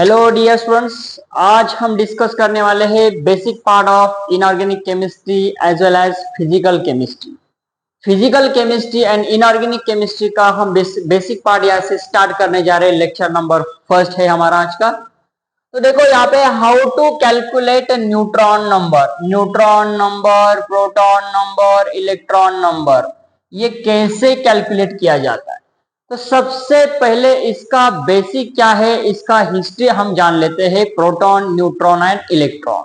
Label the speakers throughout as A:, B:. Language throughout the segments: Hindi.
A: हेलो डियर स्टूडेंट्स, आज हम डिस्कस करने वाले हैं basic part of inorganic chemistry as well as physical chemistry. Physical chemistry and inorganic chemistry का हम बेसिक पार्ट यहाँ से स्टार्ट करने जा रहे हैं। लेक्चर नंबर फर्स्ट है हमारा आज का। तो देखो यहाँ पे how to calculate neutron number, proton number, electron number, ये कैसे कैलकुलेट किया जाता है। तो सबसे पहले इसका बेसिक क्या है, इसका हिस्ट्री हम जान लेते हैं। Proton, neutron and electron.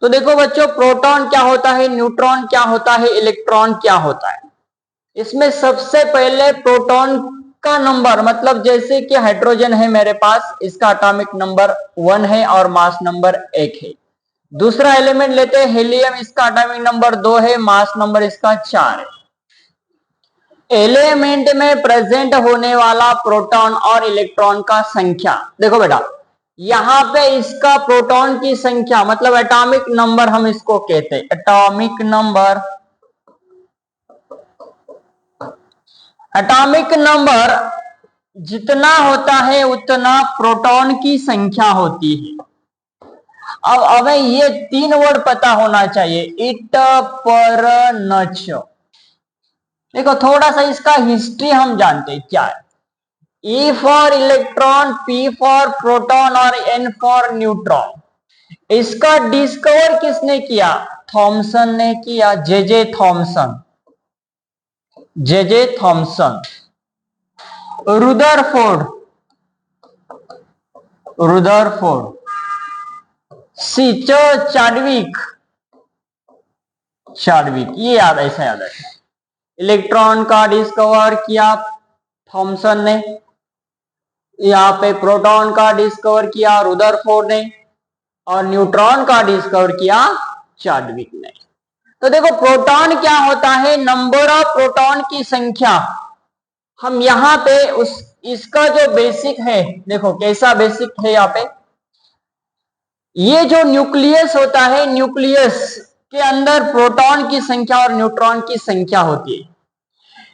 A: तो देखो बच्चों, प्रोटॉन क्या होता है, न्यूट्रॉन क्या होता है, इलेक्ट्रॉन क्या होता है। इसमें सबसे पहले प्रोटॉन का नंबर, मतलब जैसे कि हाइड्रोजन है मेरे पास, इसका एटॉमिक नंबर 1 है और मास नंबर 1 है। दूसरा एलिमेंट लेते हैं हेलियम, इसका एटॉमिक नंबर 2 है, मास नंबर इसका 4 है। एलिमेंट में प्रेजेंट होने वाला प्रोटॉन और इलेक्ट्रॉन का संख्या, देखो बेटा यहां पे इसका प्रोटॉन की संख्या मतलब एटॉमिक नंबर हम इसको कहते हैं। एटॉमिक नंबर जितना होता है उतना प्रोटॉन की संख्या होती है। अब हमें ये 3 वर्ड पता होना चाहिए, इट, पर, नच। देखो थोड़ा सा इसका हिस्ट्री हम जानते हैं क्या है। E for electron, P for proton और N फॉर न्यूट्रॉन। इसका डिस्कवर किसने किया? थॉमसन ने किया, जे थॉमसन। रुदरफोर्ड, चार्डविक, ये याद, ऐसा याद है। इलेक्ट्रॉन का डिस्कवर किया थॉमसन ने, यहाँ पे प्रोटॉन का डिस्कवर किया रुदरफोर्ड ने, और न्यूट्रॉन का डिस्कवर किया चार्डविक ने। तो देखो प्रोटॉन क्या होता है, नंबर ऑफ प्रोटॉन की संख्या। हम यहाँ पे इसका जो बेसिक है, देखो कैसा बेसिक है यहाँ पे। ये जो न्यूक्लियस होता है, न्यूक्लियस के अंदर प्रोटॉन की संख्या और न्यूट्रॉन की संख्या होती है।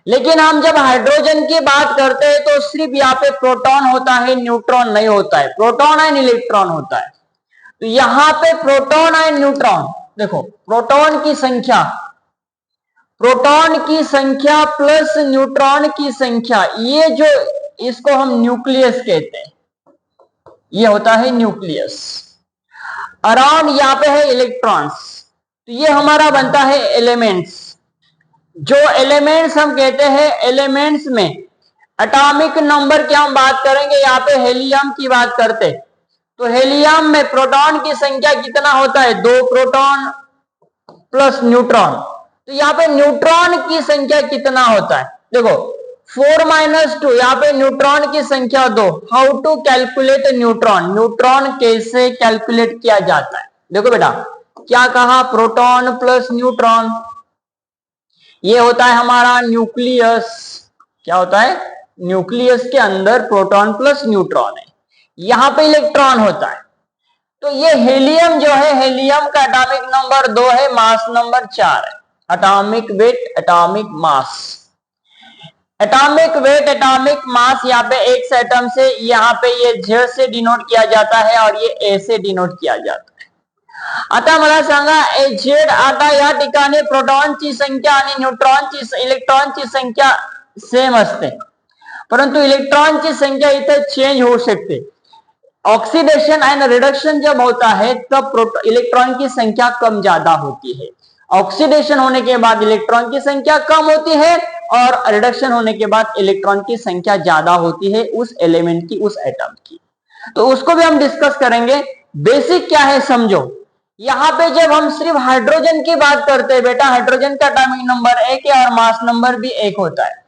A: लेकिन हम जब हाइड्रोजन की बात करते हैं तो सिर्फ यहाँ पे प्रोटॉन होता है, न्यूट्रॉन नहीं होता है, प्रोटॉन एंड इलेक्ट्रॉन होता है। तो यहाँ पे प्रोटॉन एंड न्यूट्रॉन, देखो प्रोटॉन की संख्या प्लस न्यूट्रॉन की संख्या, ये जो इसको हम न्यूक्लियस कहते हैं, ये होता है न्यूक्लियस। अराउंड यहाँ पे है इलेक्ट्रॉन्स, तो ये हमारा बनता है एलिमेंट्स। जो एलिमेंट्स हम कहते हैं, एलिमेंट्स में एटॉमिक नंबर की हम बात करेंगे, यहाँ पे हेलियम की बात करते, तो हेलियम में प्रोटॉन की संख्या कितना होता है, 2 प्रोटॉन प्लस न्यूट्रॉन। तो यहाँ पे न्यूट्रॉन की संख्या कितना होता है, देखो 4 - 2, यहाँ पे न्यूट्रॉन की संख्या 2। हाउ टू कैलकुलेट न्यूट्रॉन कैसे कैलकुलेट किया जाता है। देखो बेटा क्या कहा, प्रोटॉन प्लस न्यूट्रॉन, ये होता है हमारा न्यूक्लियस। क्या होता है, न्यूक्लियस के अंदर प्रोटॉन प्लस न्यूट्रॉन है, यहां पे इलेक्ट्रॉन होता है। तो ये हेलियम जो है, हेलियम का एटॉमिक नंबर 2 है, मास नंबर 4 है। Atomic weight, atomic mass, atomic weight, atomic mass, यहाँ पे एक्स एटम से, यहाँ पे ये Z से डिनोट किया जाता है और ये A से डिनोट किया जाता है। आता मला सांगा, Z आता या ठिकाणी प्रोटॉनची संख्या आणि न्यूट्रॉनची, इलेक्ट्रॉनची संख्या सेम असते, परंतु इलेक्ट्रॉनची संख्या इथे चेंज हो सकते। ऑक्सीडेशन एंड रिडक्शन जब होता है तब इलेक्ट्रॉन की संख्या कम ज्यादा होती है। ऑक्सीडेशन होने के बाद इलेक्ट्रॉन की संख्या कम होती है और रिडक्शन होने के बाद इलेक्ट्रॉन की संख्या ज्यादा होती है उस एलिमेंट की, उस एटम की। तो उसको भी हम डिस्कस करेंगे। बेसिक क्या है समझो। यहाँ पे जब हम सिर्फ हाइड्रोजन की बात करते हैं बेटा, हाइड्रोजन का एटॉमिक नंबर 1 है और मास नंबर भी 1 होता है।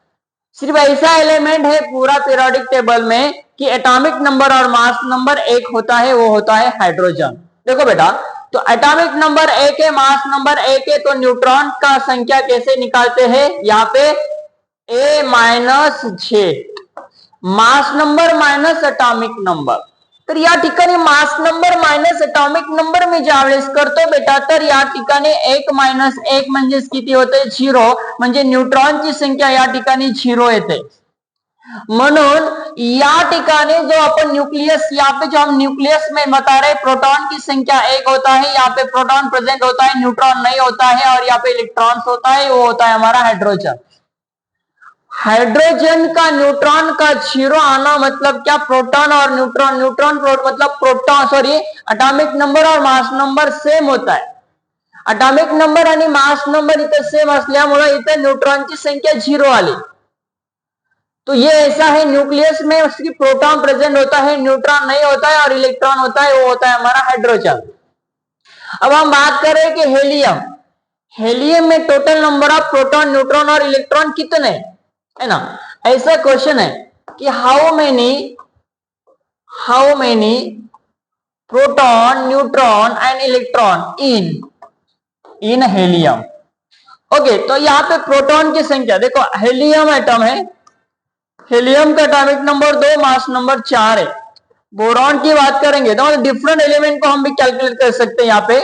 A: सिर्फ ऐसा एलिमेंट है पूरा पीरियोडिक टेबल में कि एटॉमिक नंबर और मास नंबर 1 होता है, वो होता है हाइड्रोजन। देखो बेटा, तो एटॉमिक नंबर 1 है, मास नंबर 1 है, तो न्यूट्रॉन का संख्या कैसे निकालते हैं, यहाँ पे A - Z, mass number minus atomic number. तर या ठिकाणी mass number minus atomic number मी ज्यावेळेस करतो बेटा, तर या ठिकाणी 1 - 1 म्हणजे किती होते, 0, म्हणजे न्यूट्रॉनची संख्या या ठिकाणी 0 येते। म्हणून या ठिकाणी जो अपन न्यूक्लियस, यहाँ पे जो हम न्यूक्लियस में बता रहे प्रोटॉन की संख्या 1 होता है, यहाँ पे प्रोटॉन प्रेजेंट होता है, न्यूट्रॉन नहीं होता है, और यहाँ पे इलेक्ट्रॉन्स होता है, वो होता है हमारा हाइड्रोजन। हाइड्रोजन का न्यूट्रॉन का जीरो आना मतलब क्या, प्रोटॉन और न्यूट्रॉन, मतलब प्रोटॉन सॉरी अटॉमिक नंबर और मास नंबर सेम होता है। अटॉमिक नंबर आणि मास नंबर इथं सेम असल्यामुळे इथं न्यूट्रॉनची संख्या 0 आली। तो ये ऐसा है, न्यूक्लियस में उसकी प्रोटॉन प्रेजेंट होता है, न्यूट्रॉन नहीं होता है, और इलेक्ट्रॉन होता है, वो होता है हमारा हाइड्रोजन। अब हम बात करें कि हेलियम, हेलियम में total number of proton, neutron और इलेक्ट्रॉन कितने, है ना। ऐसा क्वेश्चन है कि how many proton, neutron and electron in helium. Okay, तो यहाँ पे प्रोटॉन की संख्या देखो, हेलियम एटम है, हेलियम का एटॉमिक नंबर 2, मास नंबर 4 है। बोरॉन की बात करेंगे तो डिफरेंट एलिमेंट को हम भी कैलकुलेट कर सकते हैं यहाँ पे।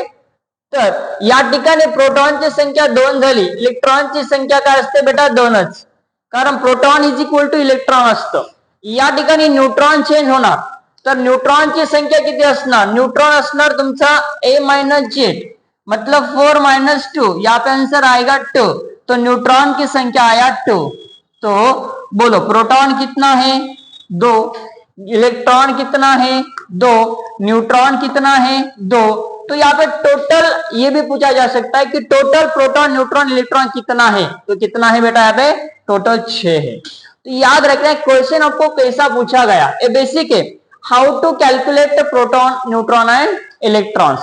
A: तर या ठिकाणी प्रोटॉनची संख्या 2 झाली, इलेक्ट्रॉनची संख्या काय असते बेटा 2च, कारण proton is equal two electron असतं। या ठिकाणी न्यूट्रॉन चेंज होणार, तर न्यूट्रॉनची संख्या किती असणार, न्यूट्रॉन असणार तुमचा A-Z, मतलब 4 - 2, यहाँ पे आंसर आएगा 2, तो न्यूट्रॉन की संख्या आया 2। तो बोलो प्रोटॉन कितना है 2, इलेक्ट्रॉन कितना है 2, न्यूट्रॉन कितना है 2। तो यहाँ पे टोटल ये भी पूछा जा सकता है कि टोटल प्रोटॉन, न्यूट्रॉन, इलेक्ट्रॉन कितना है, तो कितना है बेटा यहाँ पे टोटल 6 है। तो याद रखना क्वेश्चन आपको कैसा पूछा गया, ये बेसिक है, how to calculate proton, neutron and electrons.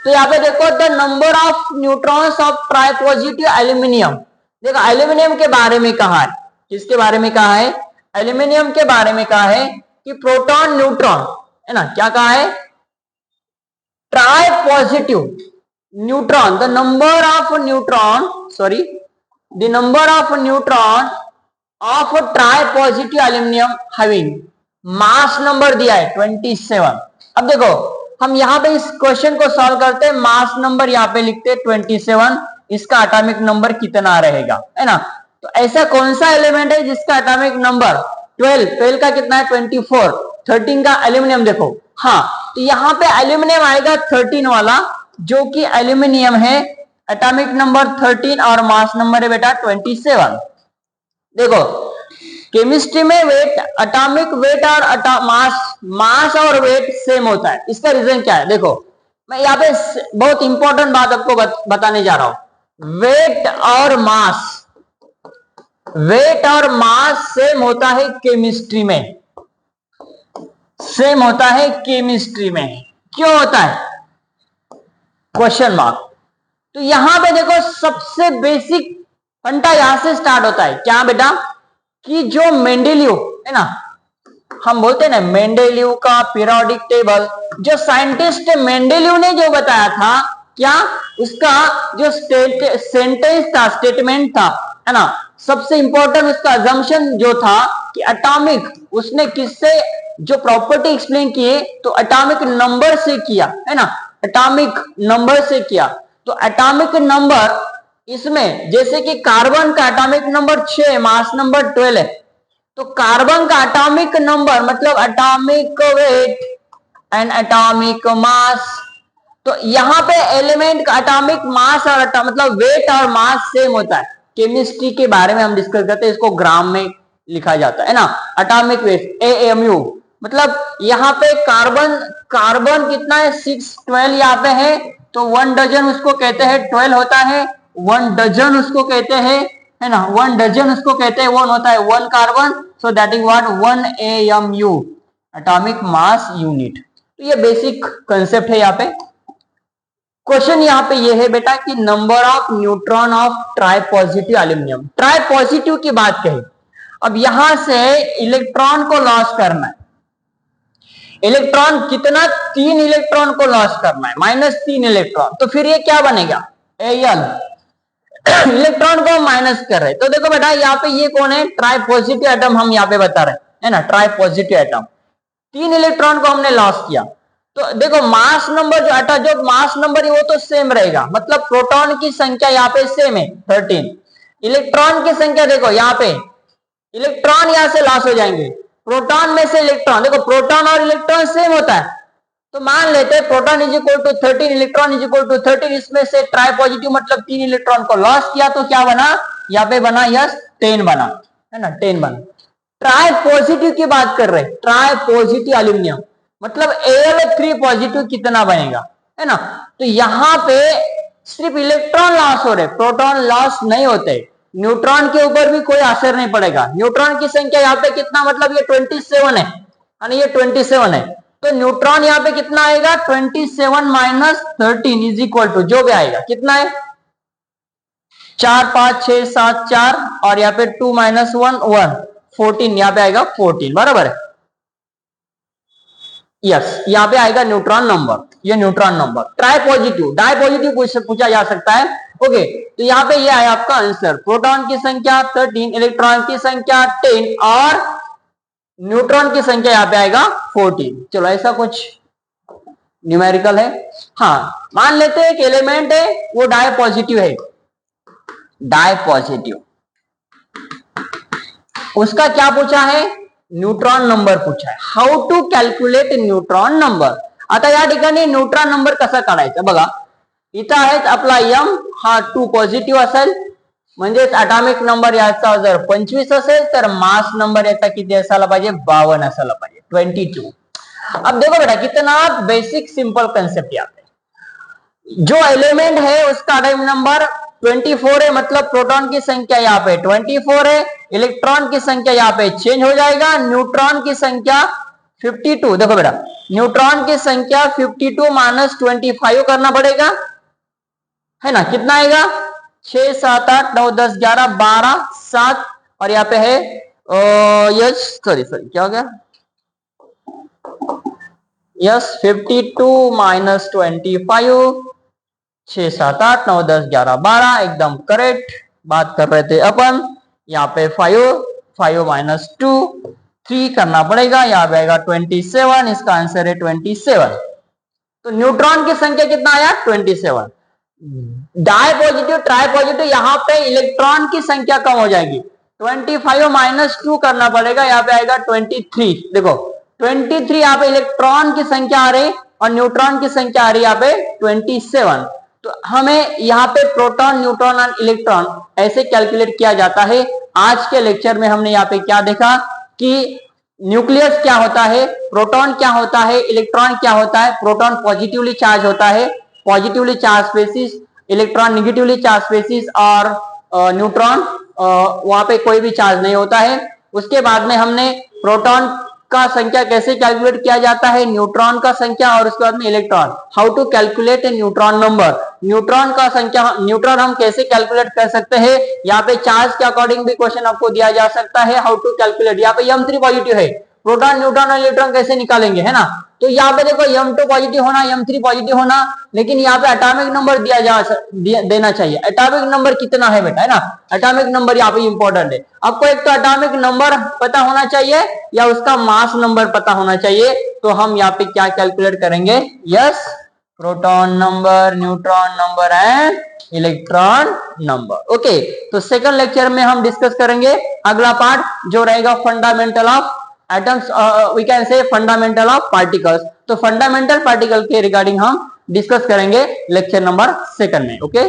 A: तो यहाँ पे देखो the number of neutrons of tri positive aluminium, देखो एल्यूमिनियम के बारे में कहा है, किसके बारे में कहा है, एल्यूमिनियम के बारे में कहा है कि प्रोटॉन, न्यूट्रॉन, है ना, क्या कहा है, try positive neutron, the number of neutron of tri positive aluminium having mass number दिया है 27। अब देखो हम यहां पे इस क्वेश्चन को सॉल्व करते हैं, मास नंबर यहां पे लिखते हैं 27, इसका एटॉमिक नंबर कितना रहेगा, है ना। तो ऐसा कौन सा एलिमेंट है जिसका एटॉमिक नंबर 12 का कितना है 24, 13 का एल्यूमिनियम देखो, हाँ, तो यहाँ पे एल्यूमिनियम आएगा 13 वाला, जो कि एल्यूमिनियम है, एटॉमिक नंबर 13 और मास नंबर है बेटा 27। देखो केमिस्ट्री में वेट, एटॉमिक वेट और मास और वेट सेम होता है, इसका रीजन क्या है, देखो मैं यहाँ पे बहुत इंपॉर्टेंट बात आपको बताने जा रहा हूं। वेट और मास सेम होता है केमिस्ट्री में, सेम होता है केमिस्ट्री में, क्यों होता है, क्वेश्चन मार्क। तो यहां पे देखो सबसे बेसिक फंडा यहां से स्टार्ट होता है, क्या बेटा, कि जो मेंडेलीव है ना, हम बोलते हैं ना मेंडेलीव का पीरियोडिक टेबल, जो साइंटिस्ट मेंडेलीव ने जो बताया था, क्या उसका जो सेंटेंस था, स्टेटमेंट था, है ना, सबसे इंपॉर्टेंट उसका अजम्पशन जो था कि एटॉमिक, उसने किससे जो प्रॉपर्टी एक्सप्लेन किए, तो एटॉमिक नंबर से किया, है ना, एटॉमिक नंबर से किया। तो एटॉमिक नंबर इसमें जैसे कि कार्बन का एटॉमिक नंबर 6, मास नंबर 12 है, तो कार्बन का एटॉमिक नंबर मतलब atomic weight and atomic mass, तो यहां पे एलिमेंट का एटॉमिक मास और मतलब वेट और मास सेम होता है। केमिस्ट्री के बारे में हम डिस्कस करते हैं, इसको ग्राम में लिखा जाता है ना, एटॉमिक वेट AMU, मतलब यहाँ पे कार्बन कितना है 612 यहाँ पे है, तो 1 डजन उसको कहते हैं 12 होता है, 1 डजन उसको कहते हैं, है ना, 1 डजन उसको कहते हैं 1 होता है 1 carbon, so that is what 1 AMU, atomic mass unit. तो ये बेसिक कंसेप्ट है यहाँ पे। क्वेश्चन यहाँ पे ये है बेटा कि number of neutron of tri positive aluminium, try positive की बात कही, अब यहां से इलेक्ट्रॉन को लॉस करना है, इलेक्ट्रॉन कितना, 3 इलेक्ट्रॉन को लॉस करना है, -3 इलेक्ट्रॉन, तो फिर ये क्या बनेगा Al, इलेक्ट्रॉन को माइनस कर रहे हैं। तो देखो बेटा यहाँ पे ये कौन है, ट्राई पॉजिटिव एटम हम यहाँ पे बता रहे हैं ना, ट्राई पॉजिटिव एटम, 3 इलेक्ट्रॉन को हमने लॉस किया। तो देखो मास नंबर जो मास नंबर है वो तो सेम रहेगा, मतलब प्रोटॉन की संख्या यहाँ पे सेम है 13, इलेक्ट्रॉन की संख्या देखो यहाँ पे इलेक्ट्रॉन यहां से लॉस हो जाएंगे, प्रोटॉन में से इलेक्ट्रॉन, देखो प्रोटॉन और इलेक्ट्रॉन सेम होता है, तो मान लेते हैं proton is equal to 13, electron is equal to 13, इसमें से ट्राई पॉजिटिव मतलब 3 इलेक्ट्रॉन को लॉस किया तो क्या बना, यहाँ पे बना यस 10 बना, है ना 10 बना। ट्राई पॉजिटिव की बात कर रहे हैं, ट्राई पॉजिटिव एल्यूमिनियम मतलब Al3 पॉजिटिव कितना बनेगा, है ना। तो यहाँ पे सिर्फ इलेक्ट्रॉन लॉस हो रहे, प्रोटॉन लॉस नहीं होते, न्यूट्रॉन के ऊपर भी कोई असर नहीं पड़ेगा। न्यूट्रॉन की संख्या यहाँ पे कितना, मतलब ये 27 है, ये 27 है, तो न्यूट्रॉन यहाँ पे कितना आएगा 27 माइनस 13 इज इक्वल टू जो भी आएगा कितना है 4 5 6 7 4 और यहाँ पे 2 माइनस 1 1 14, यहाँ पे आएगा 14 बराबर है। यस यहाँ पे आएगा न्यूट्रॉन नंबर, ये neutron number. Tri positive di positive पूछा जा सकता है। ओके तो यहाँ पे ये आया आपका आंसर, प्रोटॉन की संख्या 13, इलेक्ट्रॉन की संख्या 10 और न्यूट्रॉन की संख्या यहाँ पे आएगा 14। चलो ऐसा कुछ न्यूमेरिकल है। हाँ मान लेते हैं एक एलिमेंट है वो डाई पॉजिटिव है, डाई पॉजिटिव, उसका क्या पूछा है, न्यूट्रॉन नंबर पूछा है। How to calculate neutron number. आता या ठिकाणी न्यूट्रॉन नंबर कसा काढायचा बघा, इथं आहे आपला m हा 2 पॉझिटिव्ह असेल, म्हणजेच अटॉमिक नंबर याचा जर 25 असेल तर मास नंबर याचा किती असायला पाहिजे 52 असायला पाहिजे 22। अब देखो बेटा कितना बेसिक सिंपल कंसेप्ट यहाँ पे, जो एलिमेंट है उसका अटॉमिक नंबर 24 है, मतलब प्रोटॉन की संख्या यहाँ पे 24 है, इलेक्ट्रॉन की संख्या यहाँ पे चेंज हो जाएगा, न्यूट्रॉन की संख्या 52। देखो बेटा न्यूट्रॉन की संख्या 52 माइनस 25 करना पड़ेगा, है ना, कितना आएगा 6 7 8 9 10 11 12 7 और यहाँ पे है यस सॉरी क्या हो गया, यस 52 माइनस 25 6 7 8 9 10 11 12 एकदम करेक्ट बात कर रहे थे अपन। यहाँ पे 5 माइनस 2 3 करना पड़ेगा, यहाँ पे आएगा 27, इसका आंसर है 27। तो न्यूट्रॉन की संख्या कितना आया 27। डाई पॉजिटिव ट्राई पॉजिटिव यहाँ पे इलेक्ट्रॉन की संख्या कम हो जाएगी, 25 माइनस 2 करना पड़ेगा, यहाँ पे आएगा 23। देखो 23 यहाँ पे इलेक्ट्रॉन की संख्या आ रही और न्यूट्रॉन की संख्या आ रही यहाँ पे 27। तो हमें यहाँ पे प्रोटॉन न्यूट्रॉन और इलेक्ट्रॉन ऐसे कैलकुलेट किया जाता है। आज के लेक्चर में हमने यहाँ पे क्या देखा कि न्यूक्लियस क्या होता है, प्रोटॉन क्या होता है, इलेक्ट्रॉन क्या होता है। प्रोटॉन पॉजिटिवली चार्ज होता है, positively charge species, electron negatively charge species और न्यूट्रॉन वहां पे कोई भी चार्ज नहीं होता है। उसके बाद में हमने प्रोटॉन का संख्या कैसे कैलकुलेट किया जाता है, न्यूट्रॉन का संख्या और उसके बाद में electron, how to calculate a neutron number. Neutron का संख्या न्यूट्रॉन हम कैसे कैलकुलेट कर सकते हैं, यहाँ पे चार्ज के अकॉर्डिंग भी क्वेश्चन आपको दिया जा सकता है, हाउ टू कैलकुलेट। यहाँ पे m3 पॉजिटिव है, प्रोटॉन न्यूट्रॉन और इलेक्ट्रॉन कैसे निकालेंगे, है ना। तो यहाँ पे देखो m2 पॉजिटिव होना m3 पॉजिटिव होना, लेकिन यहाँ पे एटॉमिक नंबर देना चाहिए। एटॉमिक नंबर कितना है बेटा, है ना, एटॉमिक नंबर यहाँ पे इंपॉर्टेंट है। आपको एक तो एटॉमिक नंबर पता होना चाहिए या उसका मास नंबर पता होना चाहिए। तो हम यहाँ पे क्या कैलकुलेट करेंगे, yes proton number, neutron number and electron number. Okay तो सेकंड लेक्चर में हम डिस्कस करेंगे अगला पार्ट जो रहेगा fundamental of atoms, we can say fundamental of particles. तो फंडामेंटल पार्टिकल के रिगार्डिंग हम डिस्कस करेंगे लेक्चर नंबर 2 में। ओके